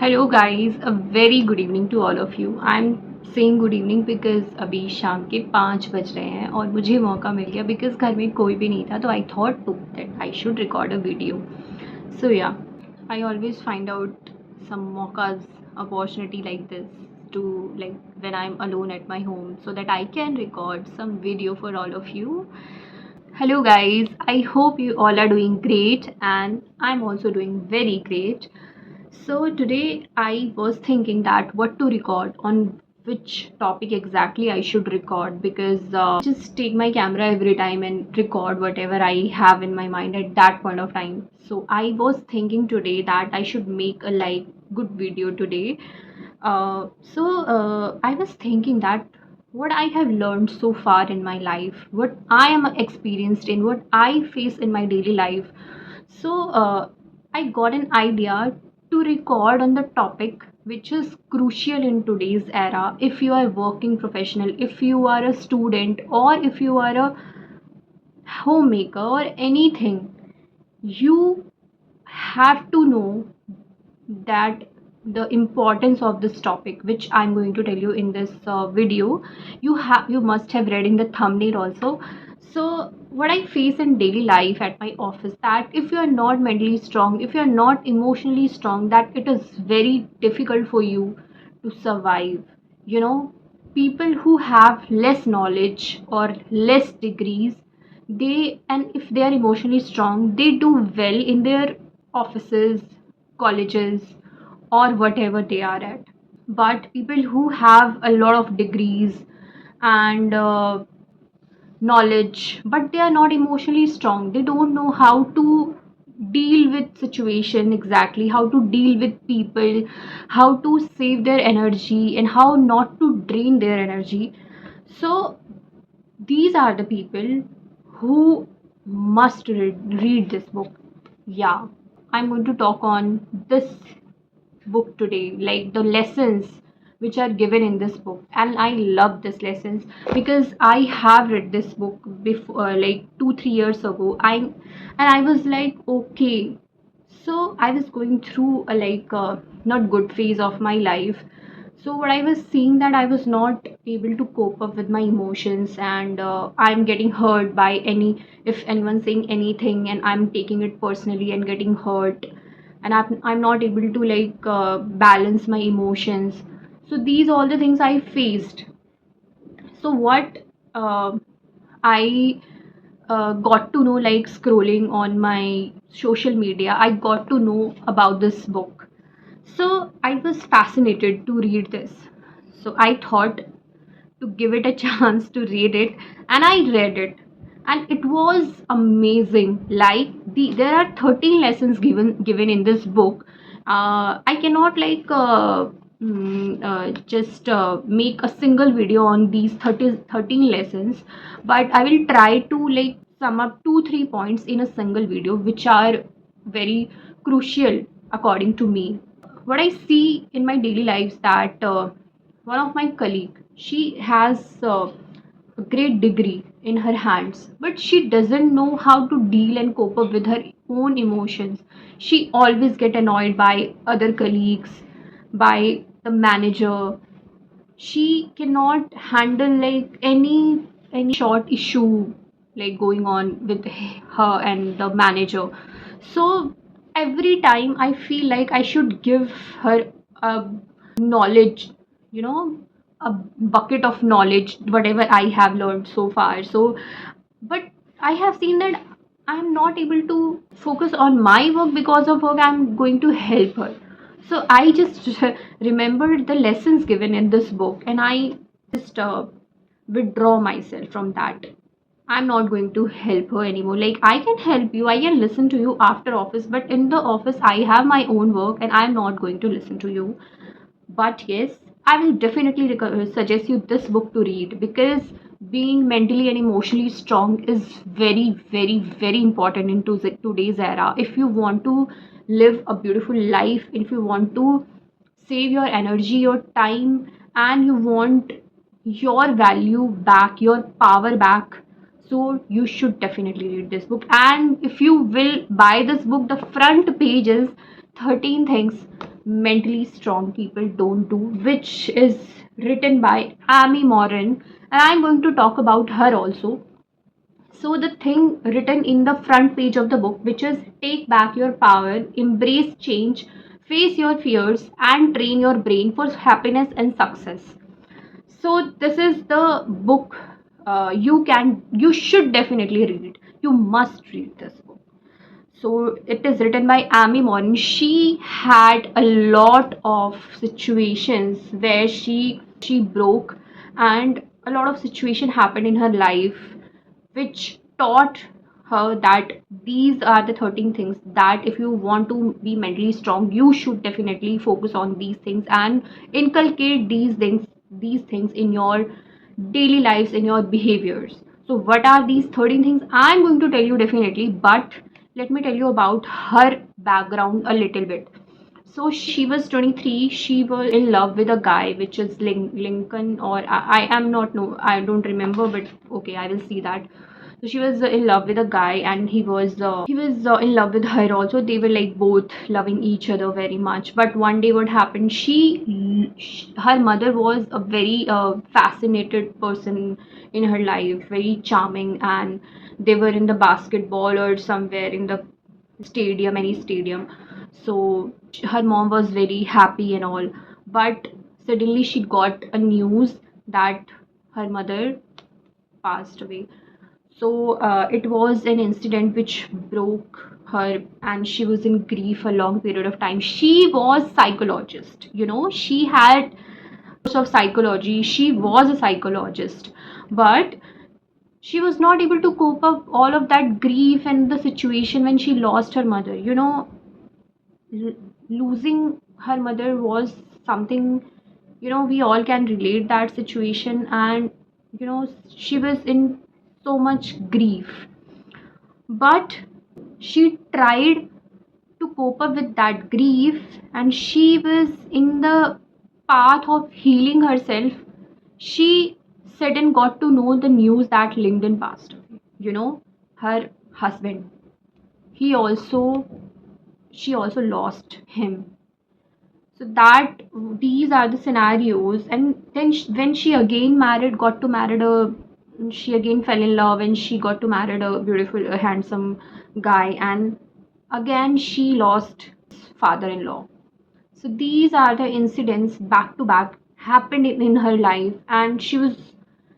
Hello guys, a very good evening to all of you. I am saying good evening because अभी शाम के 5 बज रहे हैं और मुझे मौका मिल गया बिकॉज घर में कोई भी नहीं था, तो I thought to that I should record a video. So yeah, I always find out some mocas, opportunity like this to, like, when I'm alone at my home so that I can record some video for all of you. Hello guys, I hope you all are doing great and I'm also doing very great. So today I was thinking that what to record, on which topic exactly I should record, because just take my camera every time and record whatever I have in my mind at that point of time. So I was thinking today that I should make a like good video today. I was thinking that what I have learned so far in my life, what I am experienced in, what I face in my daily life. I got an idea to record on the topic which is crucial in today's era. If you are working professional, if you are a student, or if you are a homemaker or anything, you have to know that the importance of this topic which I'm going to tell you in this video. You must have read in the thumbnail also. So what I face in daily life at my office, that if you are not mentally strong, if you are not emotionally strong, that it is very difficult for you to survive. you know People who have less knowledge or less degrees, they, and if they are emotionally strong, they do well in their offices, colleges, or whatever they are at. But people who have a lot of degrees and knowledge, but they are not emotionally strong, they don't know how to deal with situation exactly, how to deal with people, how to save their energy, and how not to drain their energy. So these are the people who must read this book. Yeah, I'm going to talk on this book today, like the lessons which are given in this book. And I love this lessons because I have read this book before, like 2 3 years ago. I was like, okay. So I was going through a not good phase of my life. So what I was seeing, that I was not able to cope up with my emotions, and I'm getting hurt by any, if anyone saying anything, and I'm taking it personally and getting hurt, and I'm not able to balance my emotions. So these all the things I faced. So what I got to know, like scrolling on my social media, I got to know about this book. So I was fascinated to read this. So I thought to give it a chance to read it, and I read it, and it was amazing. Like there are 13 lessons given in this book. I cannot just make a single video on these 13 lessons, but I will try to like sum up 2 3 points in a single video which are very crucial according to me. What I see in my daily lives, that one of my colleague, she has a great degree in her hands, but she doesn't know how to deal and cope up with her own emotions. She always get annoyed by other colleagues, by the manager. She cannot handle like any short issue like going on with her and the manager. So every time I feel like I should give her a knowledge, you know a bucket of knowledge, whatever I have learned so far. But I have seen that I'm not able to focus on my work. Because of work, I'm going to help her. So I just remembered the lessons given in this book, and I just withdraw myself from that. I'm not going to help her anymore. Like, I can help you, I can listen to you after office, but in the office I have my own work and I'm not going to listen to you. But yes, I will definitely suggest you this book to read, because being mentally and emotionally strong is very, very, very important in today's era. If you want to live a beautiful life, if you want to save your energy, your time, and you want your value back, your power back, so you should definitely read this book. And if you will buy this book, the front pages 13 things mentally strong people don't do, which is written by Amy Morin, and I'm going to talk about her also. So, the thing written in the front page of the book, which is take back your power, embrace change, face your fears, and train your brain for happiness and success. So, this is the book you should definitely read. You must read this book. So it is written by Amy Morin. She had a lot of situations where she broke, and a lot of situation happened in her life which taught her that these are the 13 things that if you want to be mentally strong, you should definitely focus on these things and inculcate these things in your daily lives, in your behaviors. So what are these 13 things? I'm going to tell you definitely, but let me tell you about her background a little bit. So she was 23. She was in love with a guy, which is Lincoln, or I am not, no, I don't remember, but okay, I will see that. So she was in love with a guy, and he was in love with her also. They were like both loving each other very much. But one day, what happened? Her mother was a very fascinated person in her life, very charming, and they were in the basketball or somewhere in the stadium, any stadium. So her mom was very happy and all, but suddenly she got a news that her mother passed away. So it was an incident which broke her, and she was in grief a long period of time. She was psychologist, she had of psychology. She was a psychologist, but she was not able to cope up all of that grief and the situation when she lost her mother. L- Losing her mother was something, we all can relate that situation, and she was in so much grief, but she tried to cope up with that grief, and she was in the path of healing herself. She suddenly got to know the news that Lyndon passed away. Her husband, he also she also lost him. So that these are the scenarios, and then when she again married, got to married a she again fell in love, and she got to married a beautiful, a handsome guy, and again she lost father-in-law. So these are the incidents back to back happened in her life, and she was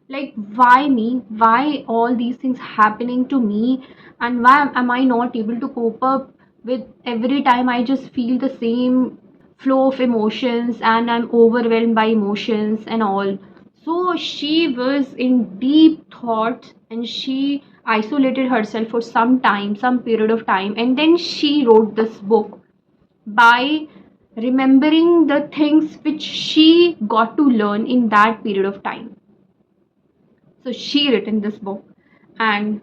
like, why me? Why all these things happening to me? And why am I not able to cope up with every time I just feel the same flow of emotions and I'm overwhelmed by emotions and all. So she was in deep thought, and she isolated herself for some time, some period of time, and then she wrote this book by remembering the things which she got to learn in that period of time. So she written this book, and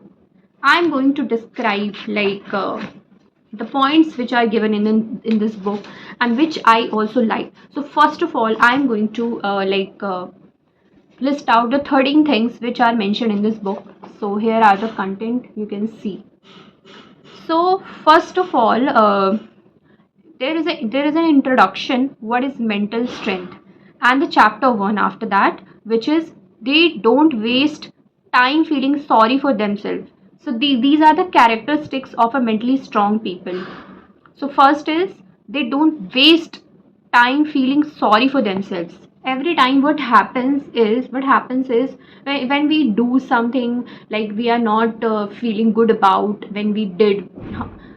I'm going to describe like the points which are given in this book, and which I also like. So first of all, I'm going to list out the 13 things which are mentioned in this book. So here are the content you can see. So first of all, there is an introduction, what is mental strength, and the chapter 1 after that, which is they don't waste time feeling sorry for themselves. So these are the characteristics of a mentally strong people. So first is they don't waste time feeling sorry for themselves. Every time what happens is when we do something like we are not feeling good about, when we did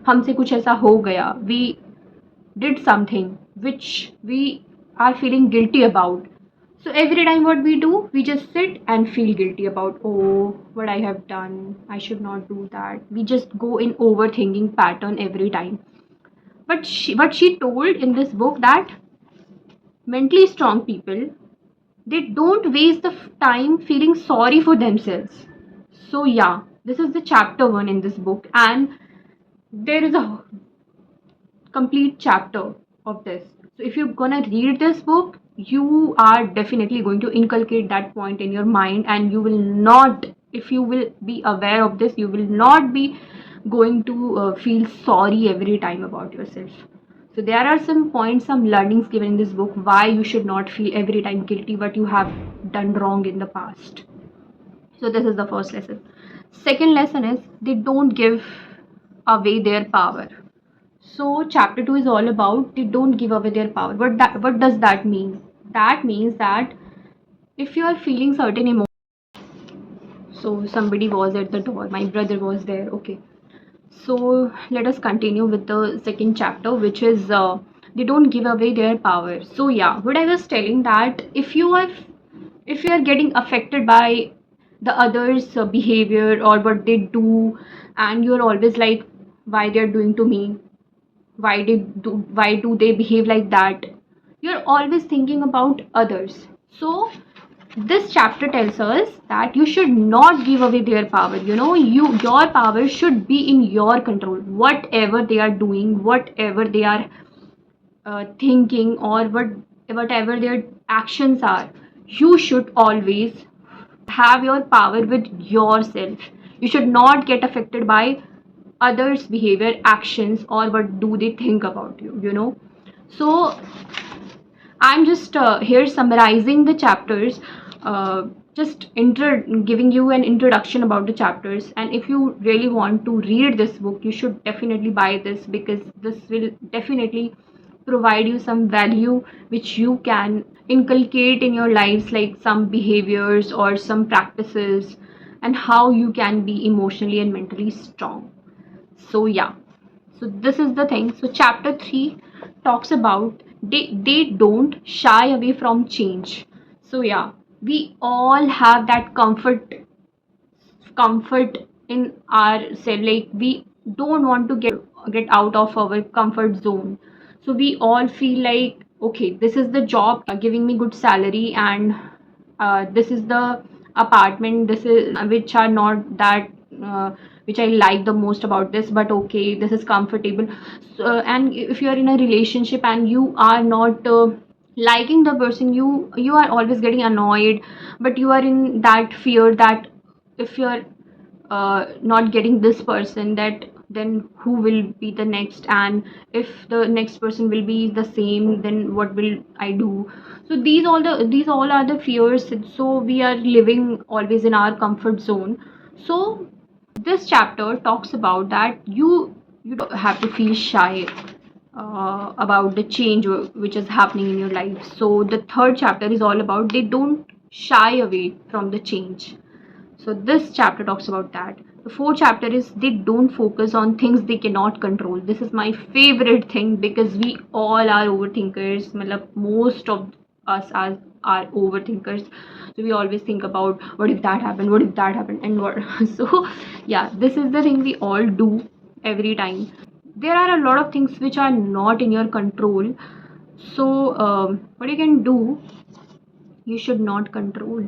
हमसे कुछ ऐसा हो गया, we did something which we are feeling guilty about. So every time what we do, we just sit and feel guilty about, oh, what I have done, I should not do that. We just go in overthinking pattern every time. But what she told in this book, that mentally strong people, they don't waste the time feeling sorry for themselves. So yeah, this is the chapter 1 in this book, and there is a complete chapter of this. So if you're gonna read this book, you are definitely going to inculcate that point in your mind, and you will not, if you will be aware of this, you will not be going to feel sorry every time about yourself. So there are some points, some learnings given in this book why you should not feel every time guilty what you have done wrong in the past. So this is the first lesson. Second lesson is they don't give away their power. So chapter 2 is all about they don't give away their power. What does that mean? That means that if you are feeling certain emotions, so somebody was at the door, my brother was there, okay. So let us continue with the second chapter, which is they don't give away their power. So yeah, what I was telling that if you are getting affected by the others' behavior or what they do, and you're always like, why they're doing to me, why do they behave like that? You're always thinking about others. So this chapter tells us that you should not give away their power. Your power should be in your control. Whatever they are doing, whatever they are thinking, or whatever their actions are, you should always have your power with yourself. You should not get affected by others behavior, actions, or what do they think about you. So I'm just here summarizing the chapters, just giving you an introduction about the chapters. And if you really want to read this book, you should definitely buy this, because this will definitely provide you some value which you can inculcate in your lives, like some behaviors or some practices, and how you can be emotionally and mentally strong. So yeah, so this is the thing. So chapter 3 talks about they don't shy away from change. So yeah, we all have that comfort in ourselves, like we don't want to get out of our comfort zone. So we all feel like, okay, this is the job giving me good salary, and this is the apartment, this is which are not that which I like the most about this, but okay, this is comfortable. So, and if you are in a relationship and you are not liking the person, you are always getting annoyed, but you are in that fear that if you're not getting this person, that then who will be the next, and if the next person will be the same, then what will I do? So these all are the fears. So we are living always in our comfort zone. So this chapter talks about that you don't have to feel shy about the change which is happening in your life. So the third chapter is all about they don't shy away from the change. So this chapter talks about that. The fourth chapter is they don't focus on things they cannot control. This is my favorite thing, because we all are overthinkers. Matlab, most of us are overthinkers. So we always think about what if that happened, what if that happened, and what. So yeah, this is the thing we all do every time. There are a lot of things which are not in your control. So what you can do, you should not control.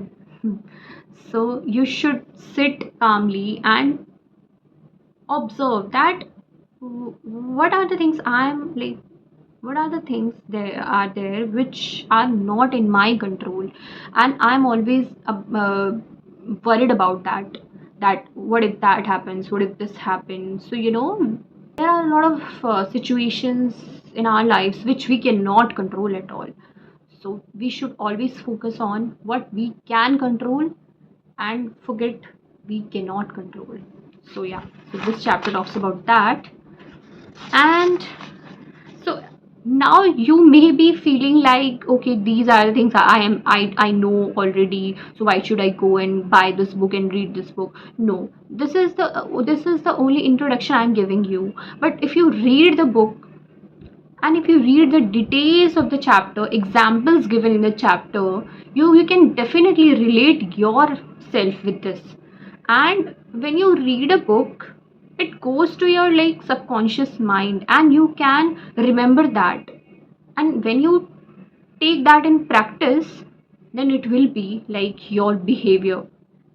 So you should sit calmly and observe that what are the things I'm like, what are the things there which are not in my control, and I'm always worried about that what if that happens, what if this happens. So there are a lot of situations in our lives which we cannot control at all. So we should always focus on what we can control and forget we cannot control. So yeah, so this chapter talks about that. And so now you may be feeling like, okay, these are the things I know already, so why should I go and buy this book and read this book? No, this is the only introduction I'm giving you. But if you read the book, and if you read the details of the chapter, examples given in the chapter, you can definitely relate yourself with this. And when you read a book, it goes to your like subconscious mind, and you can remember that. And when you take that in practice, then it will be like your behavior.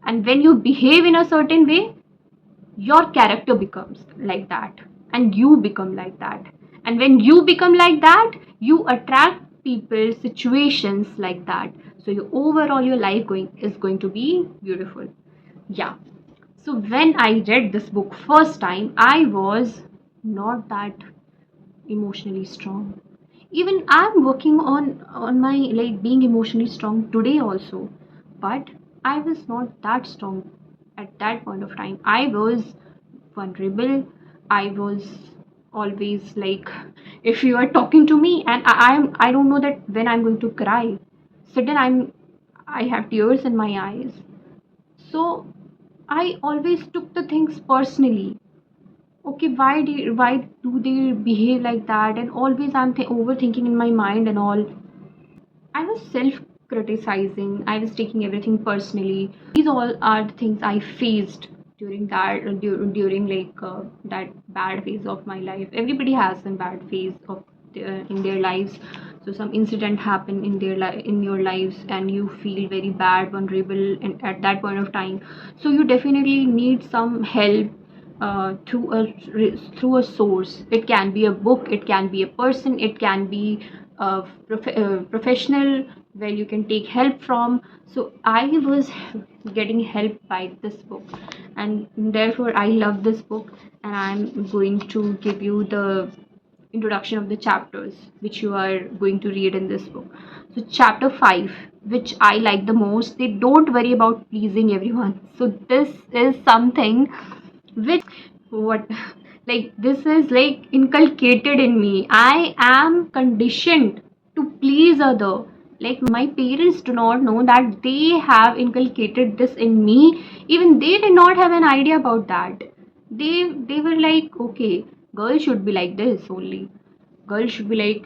And when you behave in a certain way, your character becomes like that, and you become like that. And when you become like that, you attract people, situations like that. So your overall your life is going to be beautiful. Yeah. So when I read this book first time, I was not that emotionally strong. Even I'm working on my like being emotionally strong today also, but I was not that strong at that point of time. I was vulnerable. I was always like, if you are talking to me and I don't know that when I'm going to cry, sudden I have tears in my eyes. So I always took the things personally. Okay, why do they behave like that? And always I'm overthinking in my mind and all. I was self criticizing. I was taking everything personally. These all are the things I faced during during that bad phase of my life. Everybody has some bad phase of in their lives. So some incident happen in in your lives, and you feel very bad, vulnerable, and at that point of time. So you definitely need some help through a source. It can be a book, it can be a person, it can be a professional where you can take help from. So I was getting help by this book, and therefore I love this book. And I'm going to give you the introduction of the chapters which you are going to read in this book. So chapter 5, which I like the most, they don't worry about pleasing everyone. So this is something which what like this is like inculcated in me. I am conditioned to please other. Like my parents do not know that they have inculcated this in me. Even they did not have an idea about that. They were like, okay, girls should be like this only. Girls should be like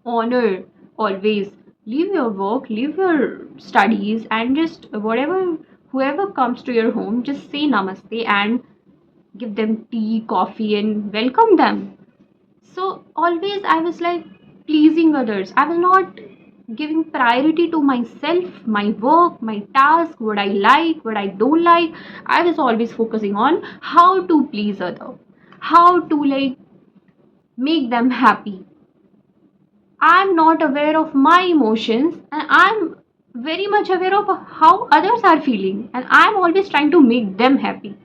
honor always. Leave your work, leave your studies, and just whatever, whoever comes to your home, just say namaste and give them tea, coffee, and welcome them. So always I was like pleasing others. I was not giving priority to myself, my work, my task, what I like, what I don't like. I was always focusing on how to please other, how to like make them happy. I'm not aware of my emotions, and I'm very much aware of how others are feeling, and I'm always trying to make them happy,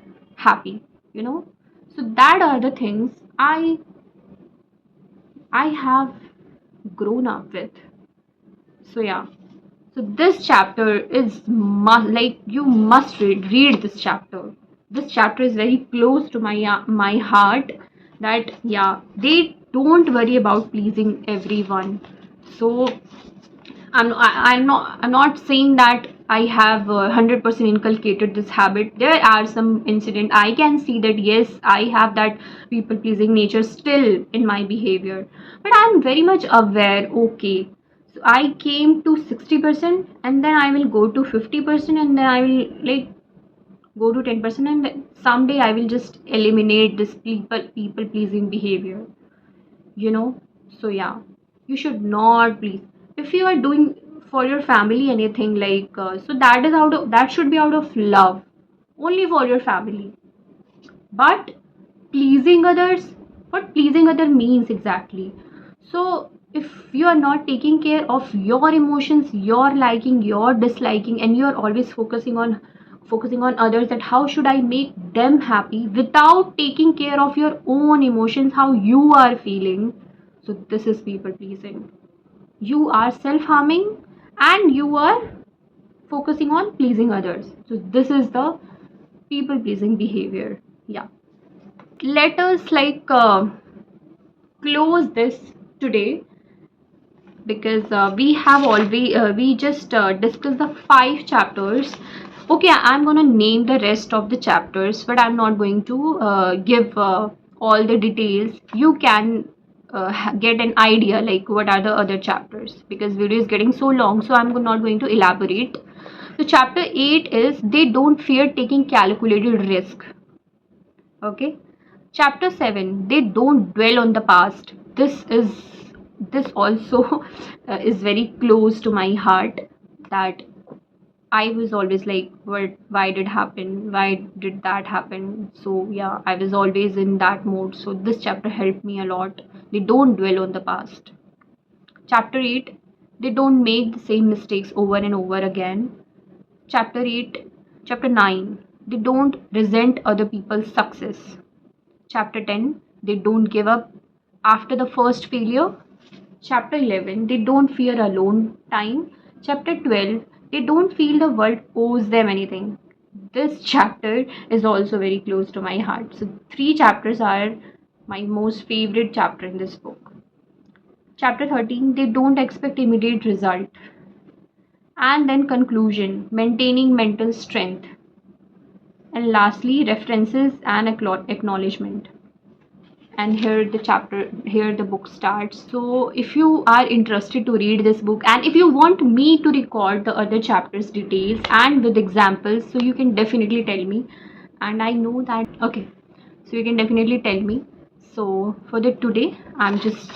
you know. So that are the things I have grown up with. So yeah. So this chapter is like you must read this chapter. This chapter is very close to my heart. That yeah, they don't worry about pleasing everyone. So I'm not saying that I have 100% inculcated this habit. There are some incident I can see that yes, I have that people pleasing nature still in my behavior, but I'm very much aware. Okay, so I came to 60%, and then I will go to 50%, and then I will like go to 10%, and then someday I will just eliminate this people pleasing behavior, you know. So yeah, you should not please. If you are doing for your family anything like so that is out of, that should be out of love, only for your family. But pleasing others, what pleasing other means exactly? So if you are not taking care of your emotions, your liking, your disliking, and you are always focusing on others, that how should I make them happy without taking care of your own emotions, how you are feeling. So this is people pleasing. You are self harming, and you are focusing on pleasing others. So this is the people pleasing behavior. Yeah, let us close this today, because we have already we just discussed the 5 chapters. Okay, I'm gonna name the rest of the chapters, but I'm not going to give all the details. You can get an idea like what are the other chapters, because video is getting so long, so I'm not going to elaborate. So chapter 8 is they don't fear taking calculated risk. Okay, chapter 7, they don't dwell on the past. This also is very close to my heart. That I was always like, what, why did happen, why did that happen? So yeah, I was always in that mode. So this chapter helped me a lot. They don't dwell on the past. Chapter 8, they don't make the same mistakes over and over again. Chapter 8, chapter 9, they don't resent other people's success. Chapter 10, they don't give up after the first failure. Chapter 11, they don't fear alone time. Chapter 12, they don't feel the world owes them anything. This chapter is also very close to my heart. So, three chapters are my most favorite chapter in this book. Chapter 13, they don't expect immediate result. And then conclusion, maintaining mental strength. And lastly, references and acknowledgement. And here the book starts. So if you are interested to read this book, and if you want me to record the other chapters details and with examples, so you can definitely tell me. And I know that, okay, so you can definitely tell me. So for the today, I'm just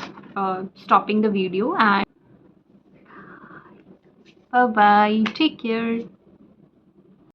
stopping the video, and bye bye, take care.